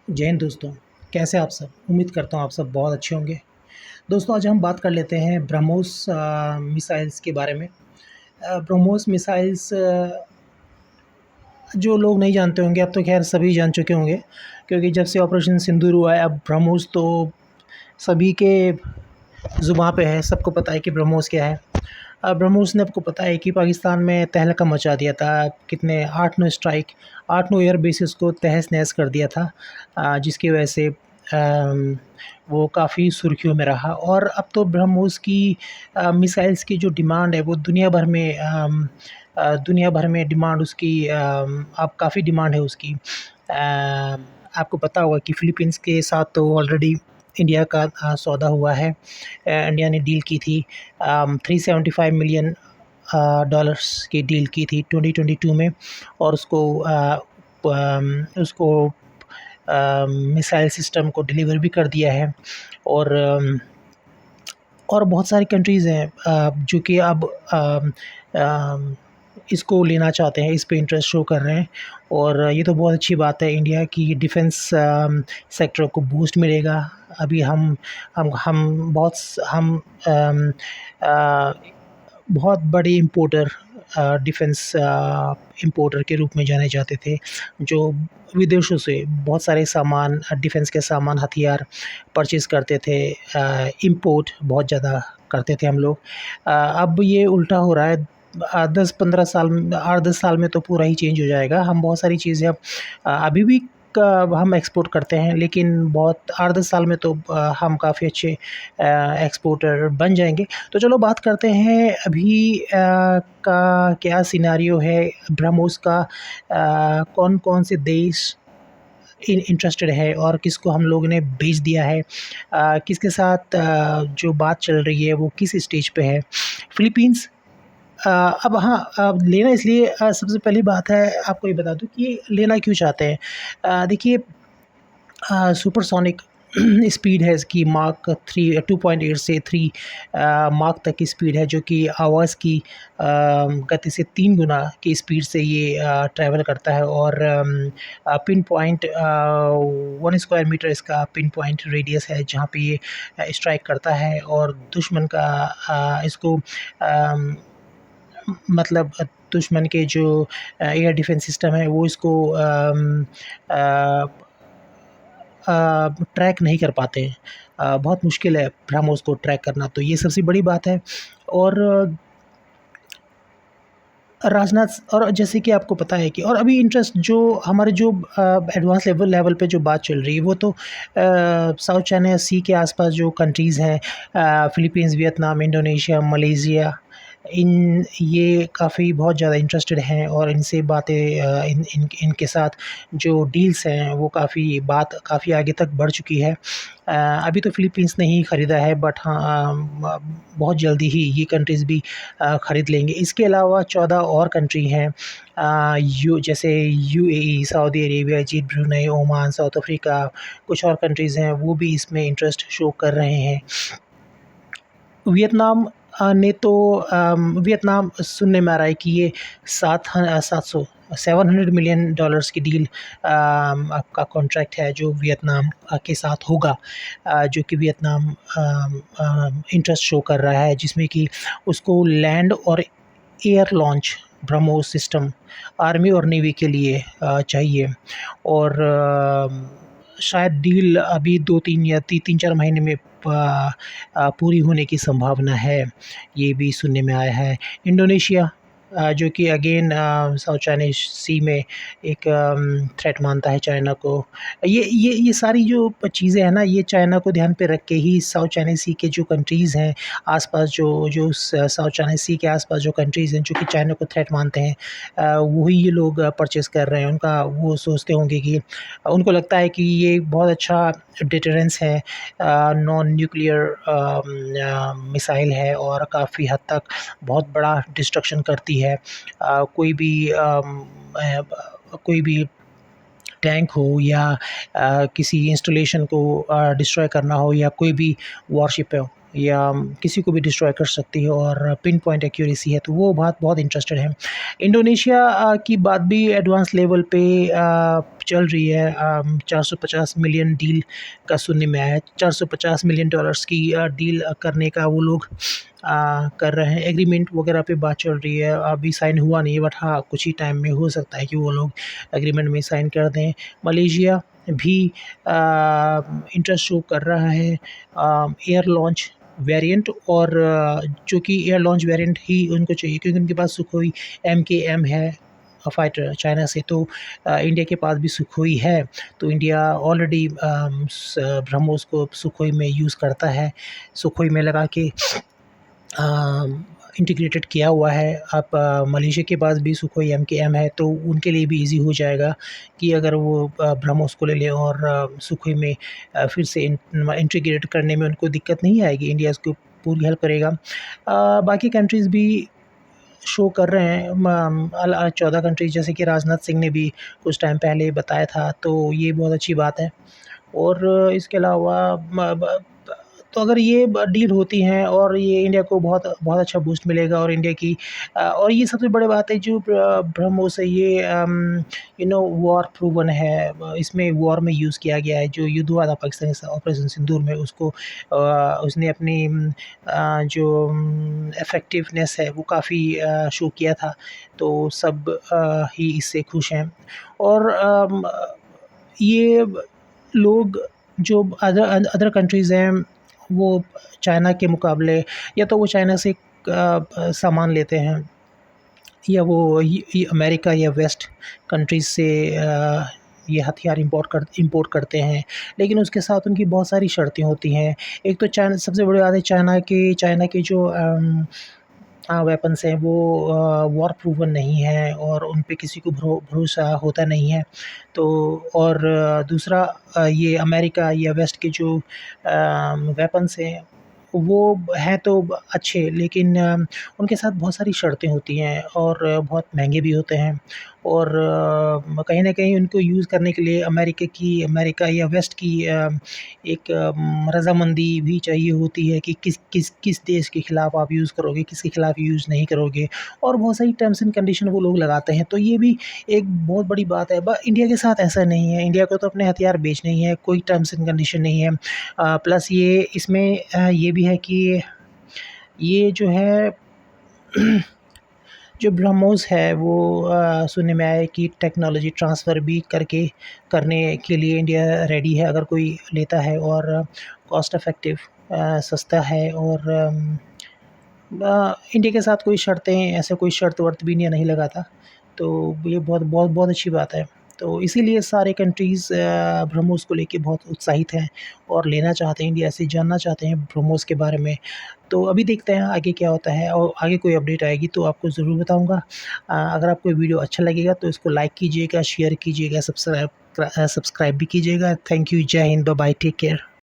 जय हिंद दोस्तों। कैसे आप सब? उम्मीद करता हूँ आप सब बहुत अच्छे होंगे। दोस्तों, आज हम बात कर लेते हैं ब्रह्मोस मिसाइल्स के बारे में। ब्रह्मोस मिसाइल्स जो लोग नहीं जानते होंगे, अब तो खैर सभी जान चुके होंगे, क्योंकि जब से ऑपरेशन सिंदूर हुआ है, अब ब्रह्मोस तो सभी के ज़ुबान पे है। सबको पता है कि ब्रह्मोस क्या है। ब्रह्मोस ने आपको पता है कि पाकिस्तान में तहलका मचा दिया था। कितने 8-9 स्ट्राइक, 8-9 एयर बेसेस को तहस-नहस कर दिया था, जिसकी वजह से वो काफ़ी सुर्खियों में रहा। और अब तो ब्रह्मोस की मिसाइल्स की जो डिमांड है वो दुनिया भर में डिमांड उसकी अब काफ़ी डिमांड है उसकी। आपको पता होगा कि फ़िलीपींस के साथ तो ऑलरेडी इंडिया का सौदा हुआ है। इंडिया ने डील की थी, 375 मिलियन डॉलर्स की डील की थी 2022 में। और उसको मिसाइल सिस्टम को डिलीवर भी कर दिया है। और और बहुत सारी कंट्रीज़ हैं जो कि अब इसको लेना चाहते हैं, इस पे इंटरेस्ट शो कर रहे हैं। और ये तो बहुत अच्छी बात है, इंडिया की डिफेंस सेक्टर को बूस्ट मिलेगा। अभी हम बहुत हम अ, बहुत बड़े इम्पोर्टर डिफेंस इम्पोर्टर के रूप में जाने जाते थे, जो विदेशों से बहुत सारे सामान, डिफेंस के सामान, हथियार परचेज़ करते थे। इम्पोर्ट बहुत ज़्यादा करते थे हम लोग। अब ये उल्टा हो रहा है। 10-15 साल, 8-10 साल में तो पूरा ही चेंज हो जाएगा। हम बहुत सारी चीज़ें अब अभी भी हम एक्सपोर्ट करते हैं, लेकिन बहुत 8-10 साल में तो हम काफ़ी अच्छे एक्सपोर्टर बन जाएँगे। तो चलो बात करते हैं अभी का क्या सिनेरियो है ब्रह्मोस का। कौन-कौन से देश इंटरेस्टेड है और किसको हम लोगों ने बेच दिया है, किसके साथ जो बात चल रही है वो किस स्टेज पे है। फ़िलीपींस अब हाँ, लेना इसलिए सबसे पहली बात है, आपको ये बता दूँ कि ये लेना क्यों चाहते हैं। देखिए, सुपरसोनिक स्पीड है इसकी, माक 3 2.8 से 3 माक तक की स्पीड है, जो कि आवाज़ की गति से 3 गुना की स्पीड से ये ट्रैवल करता है। और पिन पॉइंट 1 स्क्वायर मीटर इसका पिन पॉइंट रेडियस है, जहाँ पे ये स्ट्राइक करता है। और दुश्मन का इसको अम, मतलब दुश्मन के जो एयर डिफेंस सिस्टम है वो इसको अ, ट्रैक नहीं कर पाते हैं। बहुत मुश्किल है ब्रह्मोस को ट्रैक करना, तो ये सबसे बड़ी बात है। और राजनाथ, और जैसे कि आपको पता है कि और अभी इंटरेस्ट जो हमारे जो एडवांस लेवल पे जो बात चल रही है, वो तो साउथ चाइना सी के आसपास जो कंट्रीज़ हैं, फ़िलीपींस, वियतनाम, इंडोनेशिया, मलेशिया, इन ये काफ़ी बहुत ज़्यादा इंटरेस्टेड हैं। और इनसे बातें इनके साथ जो डील्स हैं वो काफ़ी आगे तक बढ़ चुकी है। अभी तो फ़िलीपींस ने ही ख़रीदा है, बट हाँ, बहुत जल्दी ही ये कंट्रीज़ भी ख़रीद लेंगे। इसके अलावा 14 और कंट्री हैं, जैसे UAE, Saudi Arabia, Egypt, Brunei, Oman, south Africa, कुछ और कंट्रीज़ हैं, वो भी इसमें इंटरेस्ट शो कर रहे हैं। वियतनाम ने तो वियतनाम सुनने में आ रहा है कि ये 700 मिलियन डॉलर्स की डील आपका कॉन्ट्रैक्ट है जो वियतनाम के साथ होगा, जो कि वियतनाम इंटरेस्ट शो कर रहा है, जिसमें कि उसको लैंड और air launch BrahMos system army और नेवी के लिए चाहिए। और शायद डील अभी 2-3 या 3-4 महीने में पूरी होने की संभावना है, ये भी सुनने में आया है। इंडोनेशिया, जो कि अगेन साउथ चाइना सी में एक थ्रेट मानता है चाइना को। ये सारी जो चीज़ें हैं ना, ये चाइना को ध्यान पे रख के ही साउथ चाइना सी के जो कंट्रीज़ हैं आसपास, जो साउथ चाइना सी के आसपास जो कंट्रीज़ हैं जो कि चाइना को थ्रेट मानते हैं, वही ये लोग परचेज़ कर रहे हैं। उनका वो सोचते होंगे कि उनको लगता है कि ये बहुत अच्छा डिटरेंस है, नॉन न्यूक्लियर मिसाइल है और काफ़ी हद तक बहुत बड़ा डिस्ट्रक्शन करती है। कोई भी टैंक हो या किसी इंस्टॉलेशन को डिस्ट्रॉय करना हो, या कोई भी वॉरशिप हो, या किसी को भी डिस्ट्रॉय कर सकती है और पिन पॉइंट एक्यूरेसी है, तो वो बात बहुत इंटरेस्टेड है। इंडोनेशिया की बात भी एडवांस लेवल पे चल रही है। 450 मिलियन डील का सुनने में आया है। 450 मिलियन डॉलर्स की डील करने का वो लोग कर रहे हैं। एग्रीमेंट वगैरह पे बात चल रही है, अभी साइन हुआ नहीं है, बट हाँ कुछ ही टाइम में हो सकता है कि वो लोग एग्रीमेंट में साइन कर दें। मलेशिया भी इंटरेस्ट शो कर रहा है एयर लॉन्च वेरिएंट, और जो कि एयर लॉन्च वेरिएंट ही उनको चाहिए, क्योंकि उनके पास सुखोई MKM है फाइटर चाइना से, तो इंडिया के पास भी सुखोई है। तो इंडिया ऑलरेडी ब्रह्मोस को सुखोई में यूज़ करता है, सुखोई में लगा के इंटीग्रेटेड किया हुआ है। अब मलेशिया के पास भी सुखोई MKM है, तो उनके लिए भी इजी हो जाएगा कि अगर वो ब्रह्मोस को ले लें और सुखोई में फिर से इंटीग्रेट करने में उनको दिक्कत नहीं आएगी। इंडिया इसको पूरी हेल्प करेगा। बाकी कंट्रीज़ भी शो कर रहे हैं, 14 कंट्रीज़, जैसे कि राजनाथ सिंह ने भी कुछ टाइम पहले बताया था, तो ये बहुत अच्छी बात है। और इसके अलावा तो अगर ये डील होती हैं और ये इंडिया को बहुत बहुत अच्छा बूस्ट मिलेगा, और इंडिया की और ये सबसे बड़ी बात है जो ब्रह्मोस है, ये वॉर प्रूवन है। इसमें वॉर में यूज़ किया गया है। जो युद्ध हुआ था पाकिस्तान के साथ ऑपरेशन सिंदूर में, उसको उसने अपनी जो इफ़ेक्टिवनेस है वो काफ़ी शो किया था। तो सब ही इससे खुश हैं। और ये लोग जो अदर अदर कंट्रीज़ हैं, वो चाइना के मुकाबले, या तो वो चाइना से सामान लेते हैं, या वो ये अमेरिका या वेस्ट कंट्रीज़ से ये हथियार इंपोर्ट करते हैं। लेकिन उसके साथ उनकी बहुत सारी शर्तें होती हैं। एक तो चाइना, सबसे बड़ी बात है चाइना के जो वेपन्स हैं वो वॉर प्रूवन नहीं हैं, और उन पे किसी को भरोसा होता नहीं है। तो और दूसरा, ये अमेरिका या वेस्ट के जो वेपन्स हैं वो हैं तो अच्छे, लेकिन उनके साथ बहुत सारी शर्तें होती हैं और बहुत महंगे भी होते हैं। और कहीं न कहीं उनको यूज़ करने के लिए अमेरिका या वेस्ट की एक रज़ामंदी भी चाहिए होती है कि किस देश के खिलाफ़ आप यूज़ करोगे, किसके खिलाफ़ यूज़ नहीं करोगे, और बहुत सारी टर्म्स एंड कंडीशन वो लोग लगाते हैं। तो ये भी एक बहुत बड़ी बात है। इंडिया के साथ ऐसा नहीं है। इंडिया को तो अपने हथियार बेचने ही हैं, कोई टर्म्स एंड कंडीशन नहीं है। प्लस ये इसमें ये भी है कि ये जो है जो ब्रह्मोस है वो सुनने में आया है कि टेक्नोलॉजी ट्रांसफ़र भी करने के लिए इंडिया रेडी है, अगर कोई लेता है, और कॉस्ट इफ़ेक्टिव सस्ता है। और इंडिया के साथ कोई शर्तें, ऐसे कोई शर्त-वर्त भी इंडिया नहीं लगाता। तो ये बहुत बहुत बहुत अच्छी बात है। तो इसीलिए सारे कंट्रीज़ ब्रह्मोस को लेके बहुत उत्साहित हैं और लेना चाहते हैं, इंडिया से जानना चाहते हैं ब्रह्मोस के बारे में। तो अभी देखते हैं आगे क्या होता है, और आगे कोई अपडेट आएगी तो आपको ज़रूर बताऊँगा। अगर आपको वीडियो अच्छा लगेगा तो इसको लाइक कीजिएगा, शेयर कीजिएगा, सब्सक्राइब भी कीजिएगा। Thank you. जय Hind. Bye bye. Take care.